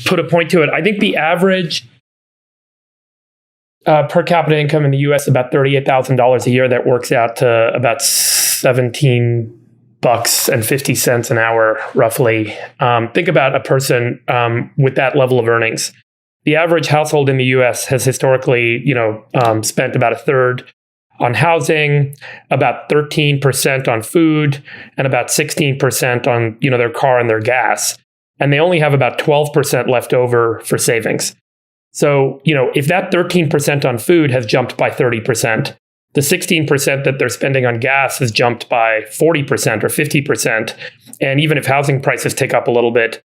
put a point to it. I think the average per capita income in the U.S. is about $38,000 a year. That works out to about $17.50 an hour, roughly. Think about a person with that level of earnings. The average household in the U.S. has historically, spent about a third on housing, about 13% on food, and about 16% on, their car and their gas. And they only have about 12% left over for savings. So, if that 13% on food has jumped by 30%, the 16% that they're spending on gas has jumped by 40% or 50%. And even if housing prices tick up a little bit,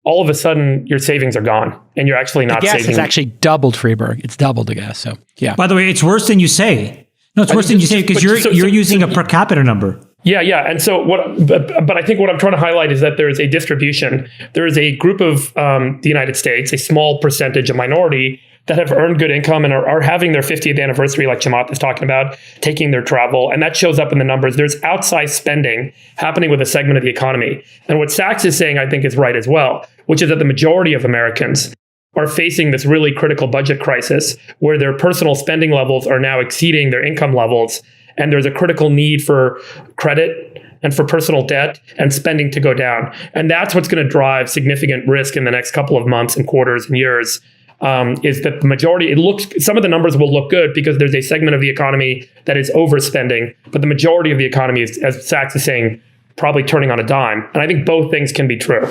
all of a sudden your savings are gone and you're actually not saving. The gas has actually doubled, Friedberg. It's doubled the gas. So, yeah. By the way, it's worse than you say. No, it's worse than you say because you're using a per capita number. Yeah. And so but I think what I'm trying to highlight is that there is a distribution. There is a group of the United States, a small percentage, a minority, that have earned good income and are having their 50th anniversary, like Chamath is talking about, taking their travel. And that shows up in the numbers. There's outsized spending happening with a segment of the economy. And what Sachs is saying, I think, is right as well, which is that the majority of Americans are facing this really critical budget crisis where their personal spending levels are now exceeding their income levels. And there's a critical need for credit and for personal debt and spending to go down. And that's what's going to drive significant risk in the next couple of months and quarters and years. Is that the majority, some of the numbers will look good because there's a segment of the economy that is overspending, but the majority of the economy is, as Sachs is saying, probably turning on a dime. And I think both things can be true.